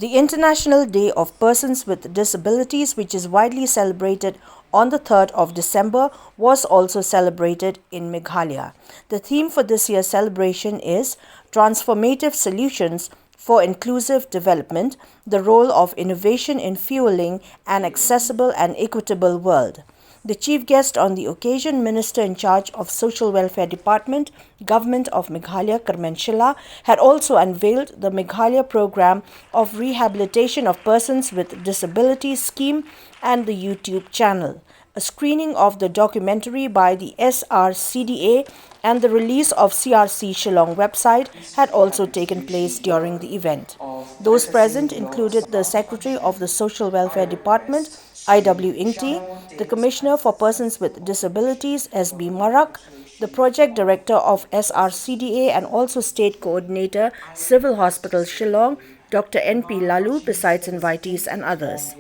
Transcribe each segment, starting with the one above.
The International Day of Persons with Disabilities, which is widely celebrated on the 3rd of December, was also celebrated in Meghalaya. The theme for this year's celebration is Transformative Solutions for Inclusive Development, the role of innovation in fueling an accessible and equitable world. The chief guest on the occasion, Minister in charge of Social Welfare Department, Government of Meghalaya, Kyrmen Shylla, had also unveiled the Meghalaya Program of Rehabilitation of Persons with Disabilities scheme and the YouTube channel. A screening of the documentary by the SRCDA and the release of CRC Shillong website had also taken place during the event. Those present included the Secretary of the Social Welfare Department, IWINT, the Commissioner for Persons with Disabilities, SB Marak, the Project Director of SRCDA and also State Coordinator, Civil Hospital Shillong, Dr. NP Lalu, besides invitees and others.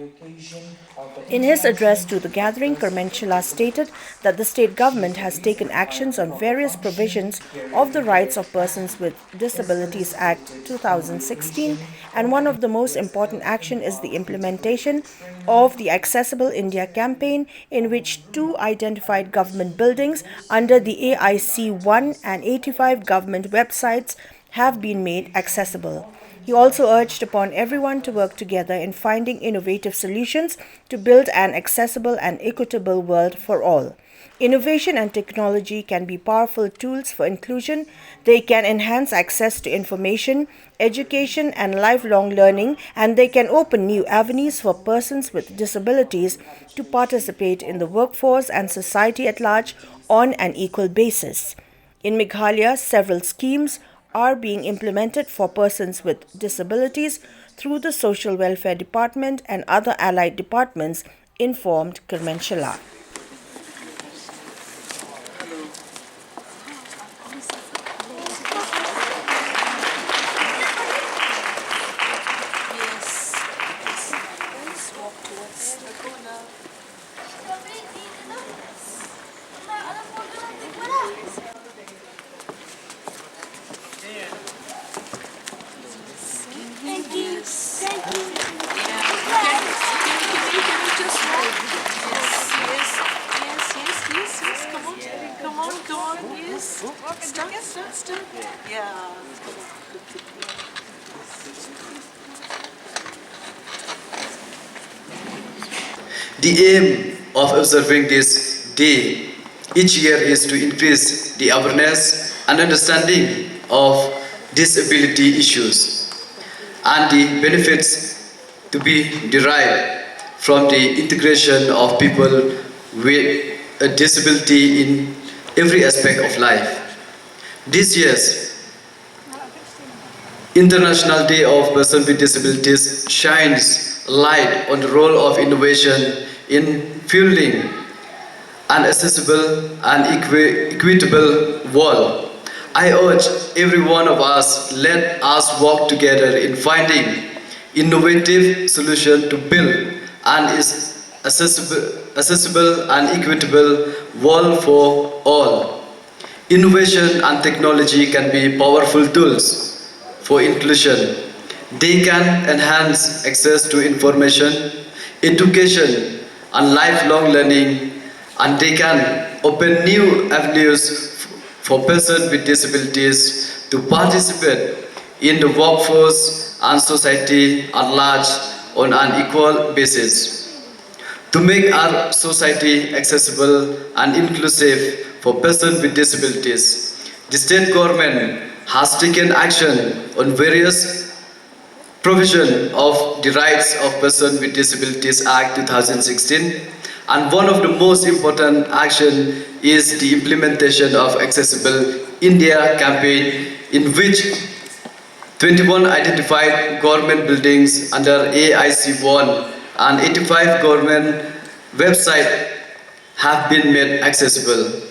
In his address to the gathering, Kyrmen Shylla stated that the state government has taken actions on various provisions of the Rights of Persons with Disabilities Act 2016, and one of the most important action is the implementation of the Accessible India campaign, in which 2 identified government buildings under the AIC1 and 85 government websites have been made accessible. He also urged upon everyone to work together in finding innovative solutions to build an accessible and equitable world for all. Innovation and technology can be powerful tools for inclusion. They can enhance access to information, education, and lifelong learning, and they can open new avenues for persons with disabilities to participate in the workforce and society at large on an equal basis. In Meghalaya, several schemes are being implemented for persons with disabilities through the Social Welfare Department and other allied departments, informed Kyrmen Shylla. Thank you. Thank you. Can you just walk? Yes. Come on. Yes. Stand. Yeah. The aim of observing this day each year is to increase the awareness and understanding of disability issues and the benefits to be derived from the integration of people with a disability in every aspect of life. This year's International Day of Persons with Disabilities shines light on the role of innovation in fueling an accessible and equitable world. I urge every one of us, let us work together in finding innovative solutions to build an accessible and equitable world for all. Innovation and technology can be powerful tools for inclusion. They can enhance access to information, education, and lifelong learning, and they can open new avenues for persons with disabilities to participate in the workforce and society at large on an equal basis. To make our society accessible and inclusive for persons with disabilities, the state government has taken action on various provision of the Rights of Persons with Disabilities Act 2016, and one of the most important action is the implementation of Accessible India campaign, in which 21 identified government buildings under AIC1 and 85 government websites have been made accessible.